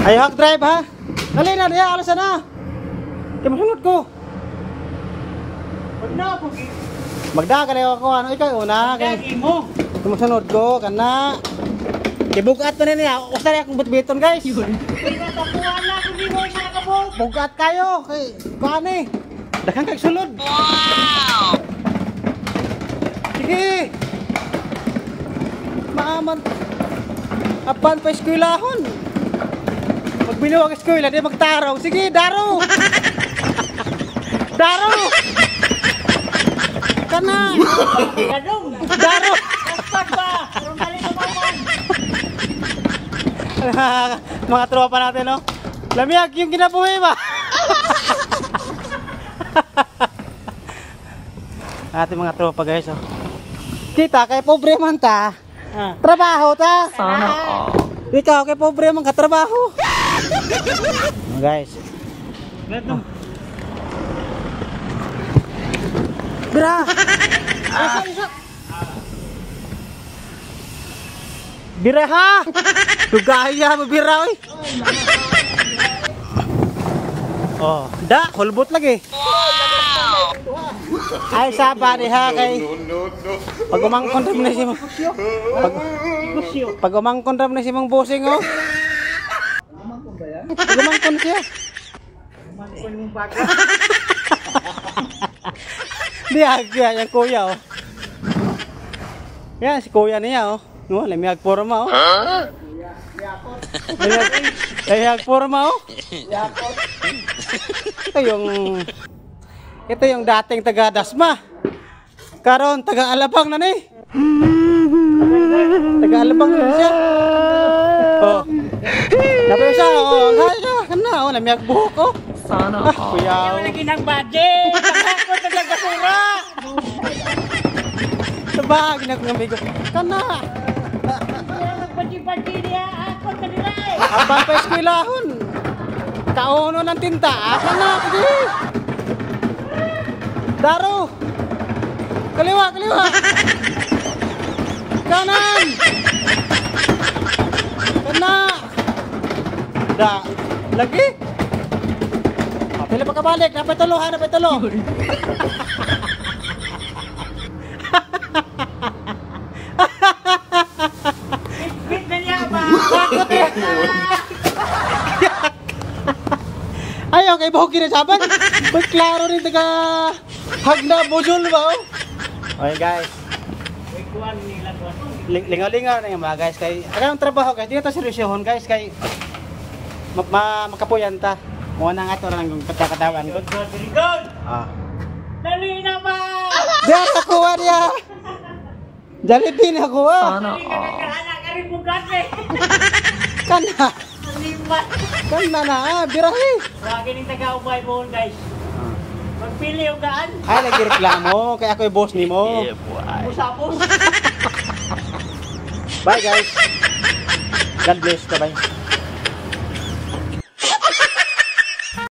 Ay, hak drive ha. Dali na, diya, alasan na. Kaya masunod ko. Magda ka na ako, ano, ikaw una. Kaya masunod ko, kana. Kaya bugat to na niya. Usta rin akong butbiton, guys. Bugat kayo. Kaya, kuhaan eh. Dakan kag sulod. Wow! Sige. Maaman. Apan pa eskwelahon. Pag binuwag eskwela, di magtaraw. Sige, daro. Daro. Kana. Daro. Mga tropa natin, no? Lamiyag yung kinabuhi ba? Ating mga tropa, guys, oh. Kita kay pobre man ta. Trabaho ta. Sana all. Ikaw kay pobre man ka trabaho. Guys. Oh. Bira. Bira ha. Tugaya mo bira oy. Oh, da hulbot lagi. Ay saba ni ha kay. Pag umangkon ram na si mo. Pag umangkon ram na si mong bossing oh. Umangkon ba yan? Pag umangkon siya. Umangkon yung baka. Di agya yung kuya oh. Yan si kuya niya oh. No, lamig forma oh. Lamig forma oh. Ito yung dating taga Dasma. Karon taga Alabang na ni. Taga Alabang na siya. Oh. Napay siya oh, kaya kana oh, lamig buhok oh. Sana oh. Kuya. Lagi nang budget. Ako taga basura. Sabag nagamigo. Kana. Pati dia ako kanila. Abang pa eskwelahon. Kauno ng tinta. Kana pagi. Daro. Kaliwa, kaliwa. Kanan. Kana. Da. Lagi. Pila pa kabalik, napay tulo ha, napay tulo. Bit na niya ba? Ayaw kay Bogi na saban. Ba't klaro rin taga hagna bujol ba oh? Okay guys. Lingaw-lingaw na yung mga guys. Kay ang trabaho guys, dito seryosohon guys. Kay makapuyan ta. Muna nga ito lang yung pagkakatawan ko. Dali na ba? Diyan nakuha niya. Jollibee nakuha. Sana kana. Kana na, birahe. Lagi ning taga-ubay mo guys. Magpili yung gaan. Ay, lagi reklamo. Kaya ako yung boss ni mo. Yeah, boy. Bye guys. God bless. Bye-bye.